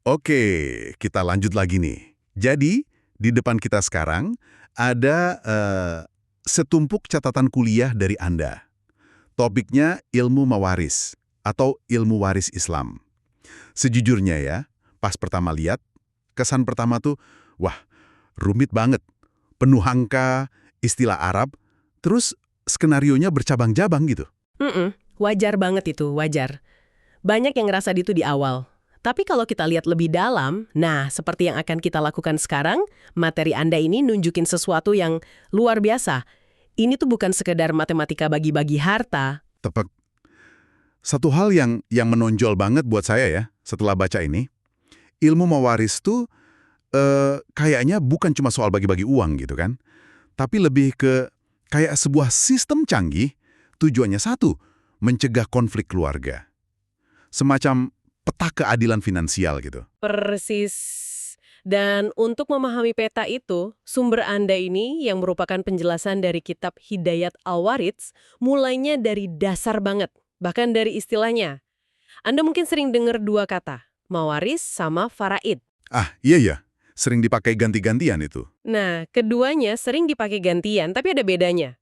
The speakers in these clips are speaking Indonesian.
Oke, kita lanjut lagi nih. Jadi, di depan kita sekarang ada setumpuk catatan kuliah dari Anda. Topiknya ilmu mawaris atau ilmu waris Islam. Sejujurnya ya, pas pertama lihat, kesan pertama tuh, wah, rumit banget. Penuh angka, istilah Arab, terus skenarionya bercabang-cabang gitu. Wajar banget itu, wajar. Banyak yang ngerasa itu di awal. Tapi kalau kita lihat lebih dalam, nah seperti yang akan kita lakukan sekarang, materi Anda ini nunjukin sesuatu yang luar biasa. Ini tuh bukan sekedar matematika bagi-bagi harta. Tepat. Satu hal yang menonjol banget buat saya ya, setelah baca ini, ilmu mawaris tuh kayaknya bukan cuma soal bagi-bagi uang gitu kan, tapi lebih ke kayak sebuah sistem canggih, tujuannya satu, mencegah konflik keluarga. Semacam peta keadilan finansial gitu. Persis. Dan untuk memahami peta itu, sumber Anda ini yang merupakan penjelasan dari kitab Hidayat Al-Waritz, mulainya dari dasar banget, bahkan dari istilahnya. Anda mungkin sering dengar dua kata, mawaris sama faraid. Ah, iya, sering dipakai ganti-gantian itu. Nah, keduanya sering dipakai gantian, tapi ada bedanya.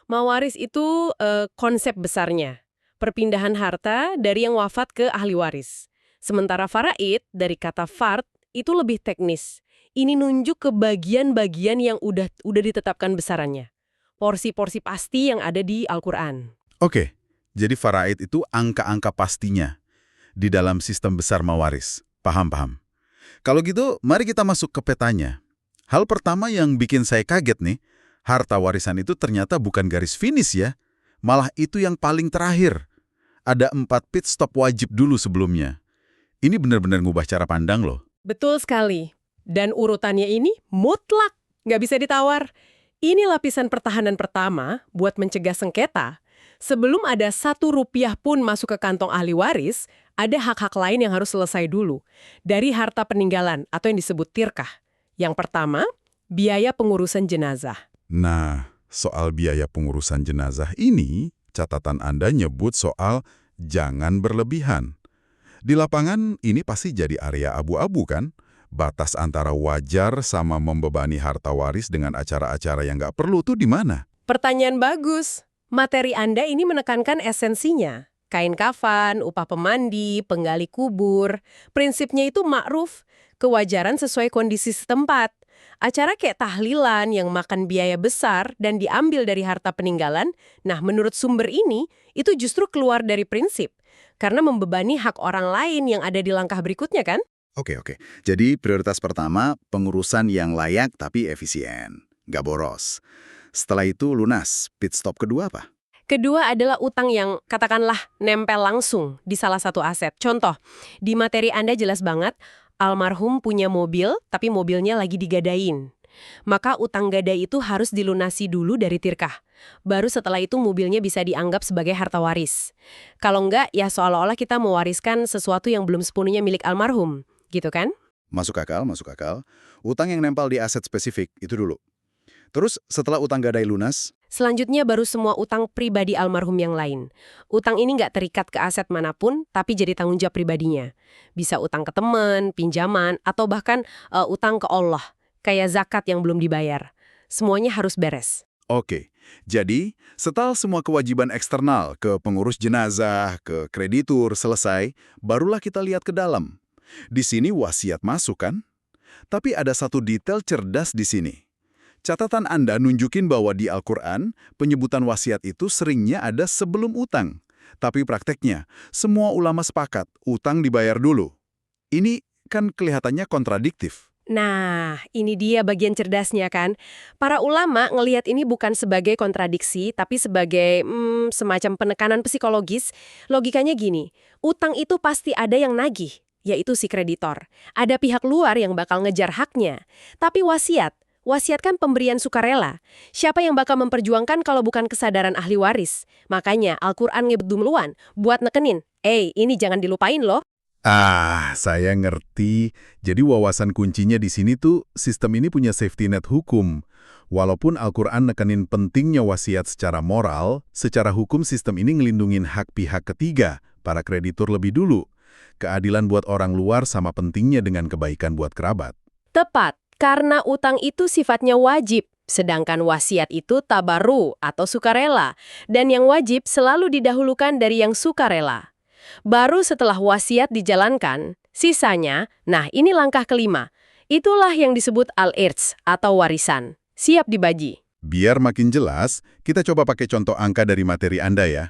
Mawaris itu konsep besarnya, perpindahan harta dari yang wafat ke ahli waris. Sementara faraid, dari kata fard, itu lebih teknis. Ini nunjuk ke bagian-bagian yang udah ditetapkan besarannya. Porsi-porsi pasti yang ada di Al-Quran. Oke, jadi faraid itu angka-angka pastinya di dalam sistem besar mawaris. Paham. Kalau gitu, mari kita masuk ke petanya. Hal pertama yang bikin saya kaget nih, harta warisan itu ternyata bukan garis finish ya, malah itu yang paling terakhir. Ada 4 pit stop wajib dulu sebelumnya. Ini benar-benar ngubah cara pandang loh. Betul sekali. Dan urutannya ini mutlak, nggak bisa ditawar. Ini lapisan pertahanan pertama buat mencegah sengketa. Sebelum ada 1 rupiah pun masuk ke kantong ahli waris, ada hak-hak lain yang harus selesai dulu. Dari harta peninggalan atau yang disebut tirkah. Yang pertama, biaya pengurusan jenazah. Nah, soal biaya pengurusan jenazah ini, catatan Anda nyebut soal jangan berlebihan. Di lapangan ini pasti jadi area abu-abu kan? Batas antara wajar sama membebani harta waris dengan acara-acara yang nggak perlu tuh di mana? Pertanyaan bagus. Materi Anda ini menekankan esensinya. Kain kafan, upah pemandi, penggali kubur. Prinsipnya itu ma'ruf, kewajaran sesuai kondisi setempat. Acara kayak tahlilan yang makan biaya besar dan diambil dari harta peninggalan, nah menurut sumber ini, itu justru keluar dari prinsip. Karena membebani hak orang lain yang ada di langkah berikutnya kan? Oke. Jadi prioritas pertama, pengurusan yang layak tapi efisien. Nggak boros. Setelah itu lunas. Pit stop kedua apa? Kedua adalah utang yang katakanlah nempel langsung di salah satu aset. Contoh, di materi Anda jelas banget, almarhum punya mobil, tapi mobilnya lagi digadain. Maka utang gadai itu harus dilunasi dulu dari tirkah. Baru setelah itu mobilnya bisa dianggap sebagai harta waris. Kalau enggak, ya seolah-olah kita mewariskan sesuatu yang belum sepenuhnya milik almarhum. Gitu kan? Masuk akal. Utang yang nempel di aset spesifik, itu dulu. Terus setelah utang gadai lunas, Selanjutnya baru semua utang pribadi almarhum yang lain. Utang ini nggak terikat ke aset manapun, tapi jadi tanggung jawab pribadinya. Bisa utang ke teman, pinjaman, atau bahkan utang ke Allah. Kayak zakat yang belum dibayar. Semuanya harus beres. oke. Jadi, setelah semua kewajiban eksternal ke pengurus jenazah, ke kreditur selesai, barulah kita lihat ke dalam. Di sini wasiat masuk kan? Tapi ada satu detail cerdas di sini. Catatan Anda nunjukin bahwa di Al-Quran, penyebutan wasiat itu seringnya ada sebelum utang. Tapi prakteknya, semua ulama sepakat, utang dibayar dulu. Ini kan kelihatannya kontradiktif. Nah, ini dia bagian cerdasnya kan. Para ulama ngelihat ini bukan sebagai kontradiksi, tapi sebagai semacam penekanan psikologis. Logikanya gini, utang itu pasti ada yang nagih, yaitu si kreditor. Ada pihak luar yang bakal ngejar haknya. Tapi wasiat kan pemberian sukarela. Siapa yang bakal memperjuangkan kalau bukan kesadaran ahli waris? Makanya Al-Quran duluan buat nekenin, ini jangan dilupain loh. Ah, saya ngerti. Jadi wawasan kuncinya di sini tuh, sistem ini punya safety net hukum. Walaupun Al-Quran nekenin pentingnya wasiat secara moral, secara hukum sistem ini ngelindungin hak pihak ketiga, para kreditur lebih dulu. Keadilan buat orang luar sama pentingnya dengan kebaikan buat kerabat. Tepat, karena utang itu sifatnya wajib, sedangkan wasiat itu tabaru atau sukarela, dan yang wajib selalu didahulukan dari yang sukarela. Baru setelah wasiat dijalankan, sisanya, nah ini langkah kelima, itulah yang disebut al-irts atau warisan, siap dibagi. Biar makin jelas, kita coba pakai contoh angka dari materi Anda ya.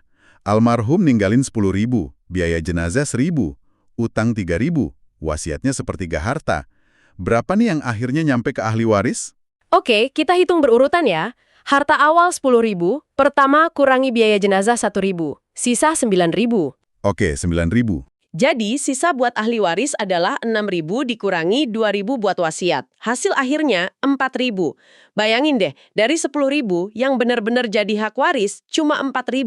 Almarhum ninggalin 10.000, biaya jenazah 1.000, utang 3.000, wasiatnya sepertiga harta. Berapa nih yang akhirnya nyampe ke ahli waris? Oke, kita hitung berurutan ya. Harta awal 10.000, pertama kurangi biaya jenazah 1.000, sisa 9.000. Oke, 9.000. Jadi, sisa buat ahli waris adalah 6.000 dikurangi 2.000 buat wasiat. Hasil akhirnya 4.000. Bayangin deh, dari 10.000 yang benar-benar jadi hak waris cuma 4.000.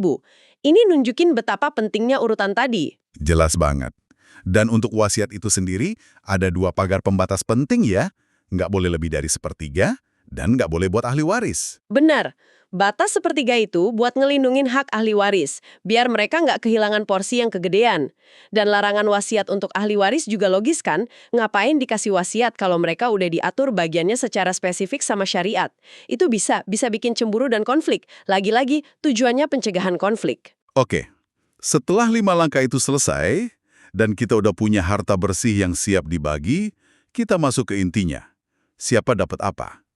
Ini nunjukin betapa pentingnya urutan tadi. Jelas banget. Dan untuk wasiat itu sendiri, ada 2 pagar pembatas penting ya. Nggak boleh lebih dari sepertiga, dan nggak boleh buat ahli waris. Benar, batas sepertiga itu buat ngelindungin hak ahli waris, biar mereka nggak kehilangan porsi yang kegedean. Dan larangan wasiat untuk ahli waris juga logis kan? Ngapain dikasih wasiat kalau mereka udah diatur bagiannya secara spesifik sama syariat? Itu bisa bikin cemburu dan konflik. Lagi-lagi, tujuannya pencegahan konflik. Oke, setelah 5 langkah itu selesai, dan kita udah punya harta bersih yang siap dibagi, kita masuk ke intinya. Siapa dapat apa?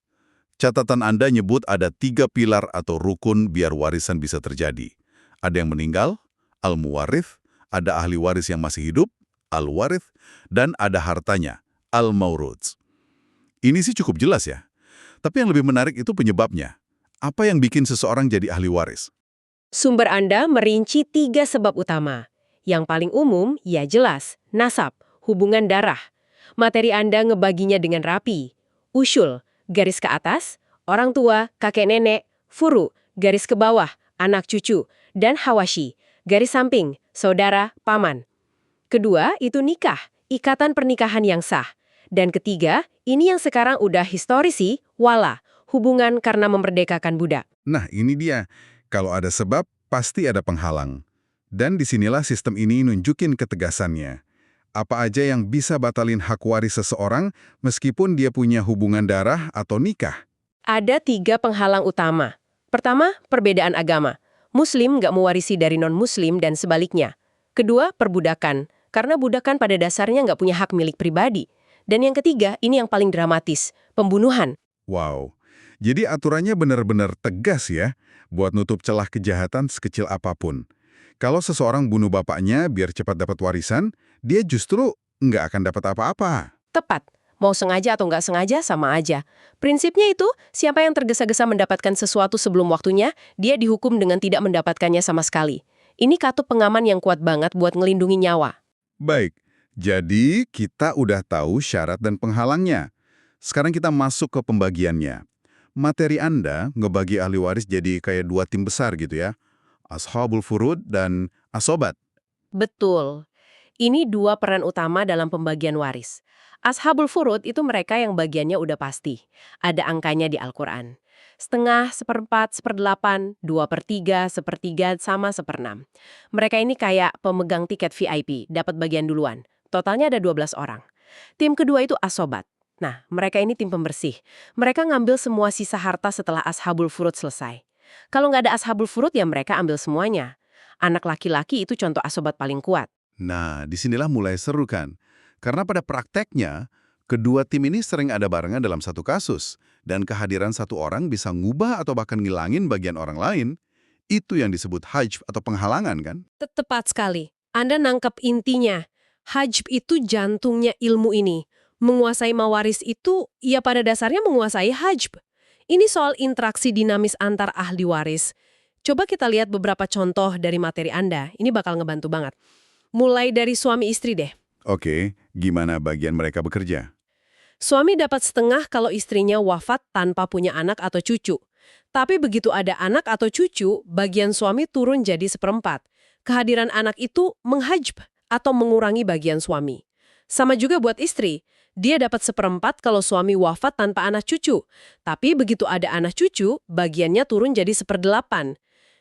Catatan Anda nyebut ada 3 pilar atau rukun biar warisan bisa terjadi. Ada yang meninggal, al-muwarith, ada ahli waris yang masih hidup, al-warith, dan ada hartanya, al-mauruth. Ini sih cukup jelas ya. Tapi yang lebih menarik itu penyebabnya. Apa yang bikin seseorang jadi ahli waris? Sumber Anda merinci 3 sebab utama. Yang paling umum, ya jelas, nasab, hubungan darah. Materi Anda ngebaginya dengan rapi. Usul, garis ke atas, orang tua, kakek nenek, furu, garis ke bawah, anak cucu, dan hawashi, garis samping, saudara, paman. Kedua, itu nikah, ikatan pernikahan yang sah. Dan ketiga, ini yang sekarang udah historisi, wala, hubungan karena memerdekakan budak. Nah, ini dia. Kalau ada sebab, pasti ada penghalang. Dan disinilah sistem ini nunjukin ketegasannya. Apa aja yang bisa batalin hak waris seseorang meskipun dia punya hubungan darah atau nikah? Ada 3 penghalang utama. Pertama, perbedaan agama. Muslim nggak mewarisi dari non-Muslim dan sebaliknya. Kedua, perbudakan. Karena budakan pada dasarnya nggak punya hak milik pribadi. Dan yang ketiga, ini yang paling dramatis, pembunuhan. Wow, jadi aturannya benar-benar tegas ya, buat nutup celah kejahatan sekecil apapun. Kalau seseorang bunuh bapaknya biar cepat dapat warisan, dia justru nggak akan dapat apa-apa. Tepat. Mau sengaja atau nggak sengaja, sama aja. Prinsipnya itu, siapa yang tergesa-gesa mendapatkan sesuatu sebelum waktunya, dia dihukum dengan tidak mendapatkannya sama sekali. Ini katup pengaman yang kuat banget buat ngelindungi nyawa. Baik, jadi kita udah tahu syarat dan penghalangnya. Sekarang kita masuk ke pembagiannya. Materi Anda ngebagi ahli waris jadi kayak 2 tim besar gitu ya. Ashabul furud dan asobat. Betul. Ini 2 peran utama dalam pembagian waris. Ashabul furud itu mereka yang bagiannya udah pasti. Ada angkanya di Al-Quran. Setengah, 1/4, 1/8, 2/3, 1/3, sama 1/6. Mereka ini kayak pemegang tiket VIP, dapat bagian duluan. Totalnya ada 12 orang. Tim kedua itu asobat. Nah, mereka ini tim pembersih. Mereka ngambil semua sisa harta setelah ashabul furud selesai. Kalau nggak ada ashabul furud ya mereka ambil semuanya. Anak laki-laki itu contoh asobat paling kuat. Nah, disinilah mulai seru kan? Karena pada prakteknya, kedua tim ini sering ada barengan dalam satu kasus. Dan kehadiran satu orang bisa ngubah atau bahkan ngilangin bagian orang lain. Itu yang disebut hajb atau penghalangan kan? Tepat sekali. Anda nangkep intinya. Hajb itu jantungnya ilmu ini. Menguasai mawaris itu, ya pada dasarnya menguasai hajb. Ini soal interaksi dinamis antar ahli waris. Coba kita lihat beberapa contoh dari materi Anda. Ini bakal ngebantu banget. Mulai dari suami istri deh. Oke, gimana bagian mereka bekerja? Suami dapat setengah kalau istrinya wafat tanpa punya anak atau cucu. Tapi begitu ada anak atau cucu, bagian suami turun jadi 1/4. Kehadiran anak itu menghajb atau mengurangi bagian suami. Sama juga buat istri. Dia dapat 1/4 kalau suami wafat tanpa anak cucu. Tapi begitu ada anak cucu, bagiannya turun jadi 1/8.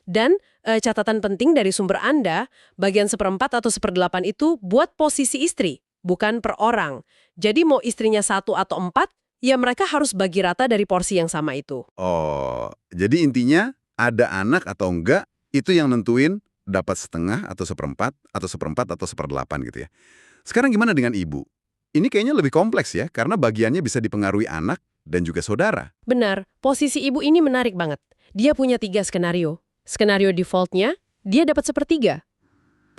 Dan catatan penting dari sumber Anda, bagian 1/4 atau 1/8 itu buat posisi istri, bukan per orang. Jadi mau istrinya 1 atau 4, ya mereka harus bagi rata dari porsi yang sama itu. Oh, jadi intinya ada anak atau enggak, itu yang nentuin dapat setengah atau 1/4 atau 1/4 atau 1/8 gitu ya. Sekarang gimana dengan ibu? Ini kayaknya lebih kompleks ya, karena bagiannya bisa dipengaruhi anak dan juga saudara. Benar, posisi ibu ini menarik banget. Dia punya 3 skenario. Skenario defaultnya, dia dapat 1/3.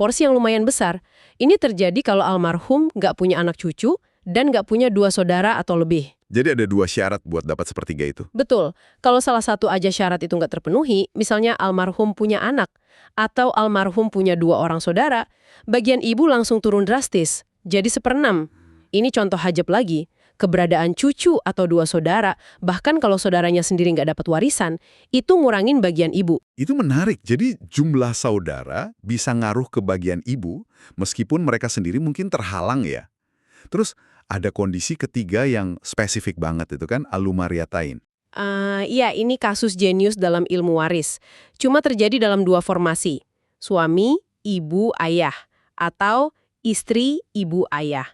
Porsi yang lumayan besar. Ini terjadi kalau almarhum nggak punya anak cucu dan nggak punya 2 saudara atau lebih. Jadi ada 2 syarat buat dapat 1/3 itu. Betul, kalau salah satu aja syarat itu nggak terpenuhi, misalnya almarhum punya anak, atau almarhum punya 2 orang saudara, bagian ibu langsung turun drastis, jadi 1/6. Ini contoh hajab lagi. Keberadaan cucu atau 2 saudara, bahkan kalau saudaranya sendiri nggak dapat warisan, itu ngurangin bagian ibu. Itu menarik, jadi jumlah saudara bisa ngaruh ke bagian ibu, meskipun mereka sendiri mungkin terhalang ya. Terus ada kondisi ketiga yang spesifik banget itu kan, alumariatain. Iya, ini kasus jenius dalam ilmu waris. Cuma terjadi dalam 2 formasi, suami, ibu, ayah, atau istri, ibu, ayah.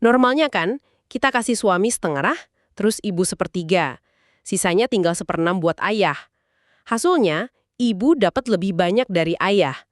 Normalnya kan, kita kasih suami setengah, terus ibu 1/3. Sisanya tinggal 1/6 buat ayah. Hasilnya, ibu dapat lebih banyak dari ayah.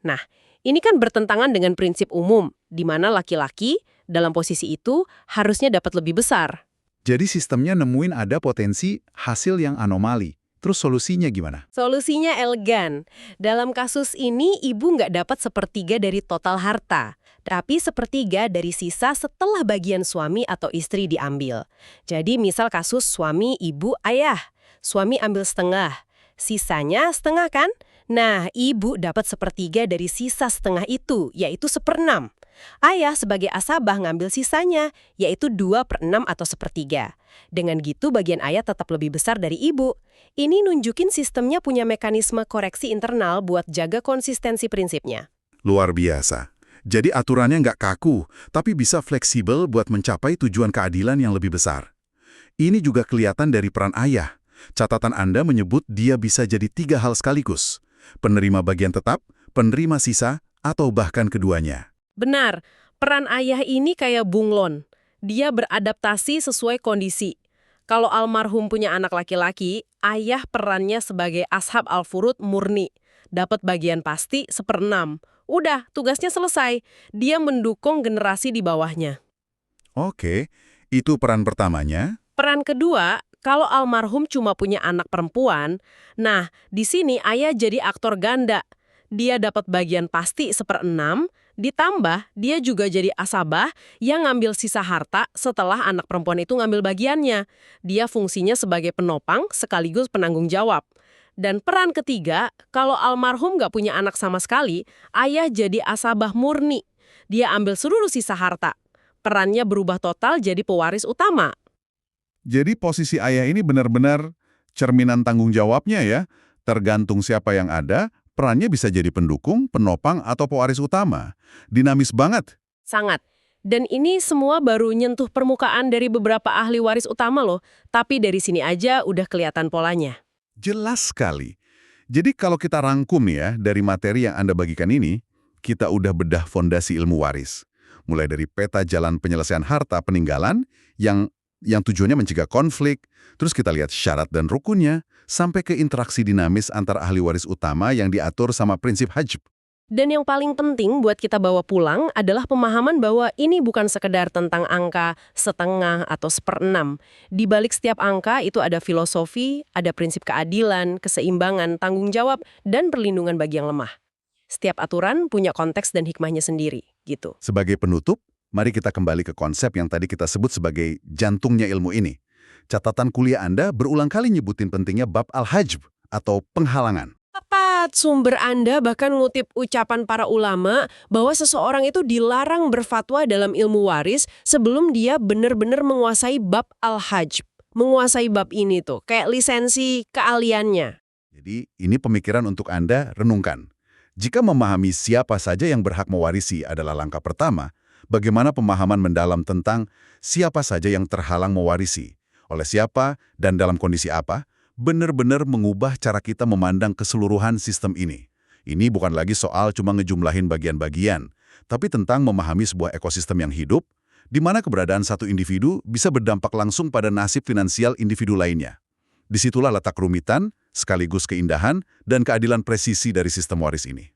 Nah, ini kan bertentangan dengan prinsip umum, di mana laki-laki dalam posisi itu harusnya dapat lebih besar. Jadi sistemnya nemuin ada potensi hasil yang anomali. Terus solusinya gimana? Solusinya elegan. Dalam kasus ini, ibu nggak dapat 1/3 dari total harta, tapi 1/3 dari sisa setelah bagian suami atau istri diambil. Jadi misal kasus suami, ibu, ayah. Suami ambil setengah, sisanya setengah kan? Nah, ibu dapat 1/3 dari sisa setengah itu, yaitu 1/6. Ayah sebagai asabah ngambil sisanya, yaitu 2/6 atau 1/3. Dengan gitu bagian ayah tetap lebih besar dari ibu. Ini nunjukin sistemnya punya mekanisme koreksi internal buat jaga konsistensi prinsipnya. Luar biasa. Jadi aturannya nggak kaku, tapi bisa fleksibel buat mencapai tujuan keadilan yang lebih besar. Ini juga kelihatan dari peran ayah. Catatan Anda menyebut dia bisa jadi 3 hal sekaligus. Penerima bagian tetap, penerima sisa, atau bahkan keduanya. Benar, peran ayah ini kayak bunglon. Dia beradaptasi sesuai kondisi. Kalau almarhum punya anak laki-laki, ayah perannya sebagai ashab al-furud murni. Dapat bagian pasti 1/6. Udah, tugasnya selesai. Dia mendukung generasi di bawahnya. Oke, itu peran pertamanya. Peran kedua, kalau almarhum cuma punya anak perempuan, nah, di sini ayah jadi aktor ganda. Dia dapat bagian pasti 1/6, ditambah dia juga jadi asabah yang ngambil sisa harta setelah anak perempuan itu ngambil bagiannya. Dia fungsinya sebagai penopang sekaligus penanggung jawab. Dan peran ketiga, kalau almarhum nggak punya anak sama sekali, ayah jadi asabah murni. Dia ambil seluruh sisa harta. Perannya berubah total jadi pewaris utama. Jadi posisi ayah ini benar-benar cerminan tanggung jawabnya ya. Tergantung siapa yang ada, perannya bisa jadi pendukung, penopang, atau pewaris utama. Dinamis banget. Sangat. Dan ini semua baru nyentuh permukaan dari beberapa ahli waris utama loh. Tapi dari sini aja udah kelihatan polanya. Jelas sekali. Jadi kalau kita rangkum ya dari materi yang Anda bagikan ini, kita udah bedah fondasi ilmu waris. Mulai dari peta jalan penyelesaian harta peninggalan yang tujuannya mencegah konflik, terus kita lihat syarat dan rukunnya, sampai ke interaksi dinamis antar ahli waris utama yang diatur sama prinsip hajb. Dan yang paling penting buat kita bawa pulang adalah pemahaman bahwa ini bukan sekedar tentang angka setengah atau 1/6. Di balik setiap angka itu ada filosofi, ada prinsip keadilan, keseimbangan, tanggung jawab, dan perlindungan bagi yang lemah. Setiap aturan punya konteks dan hikmahnya sendiri, gitu. Sebagai penutup, mari kita kembali ke konsep yang tadi kita sebut sebagai jantungnya ilmu ini. Catatan kuliah Anda berulang kali nyebutin pentingnya bab al-hajb atau penghalangan. Tepat, sumber Anda bahkan ngutip ucapan para ulama bahwa seseorang itu dilarang berfatwa dalam ilmu waris sebelum dia benar-benar menguasai bab al-hajb. Menguasai bab ini tuh, kayak lisensi keahliannya. Jadi ini pemikiran untuk Anda renungkan. Jika memahami siapa saja yang berhak mewarisi adalah langkah pertama, bagaimana pemahaman mendalam tentang siapa saja yang terhalang mewarisi, oleh siapa dan dalam kondisi apa, benar-benar mengubah cara kita memandang keseluruhan sistem ini. Ini bukan lagi soal cuma ngejumlahin bagian-bagian, tapi tentang memahami sebuah ekosistem yang hidup, di mana keberadaan satu individu bisa berdampak langsung pada nasib finansial individu lainnya. Disitulah letak kerumitan, sekaligus keindahan, dan keadilan presisi dari sistem waris ini.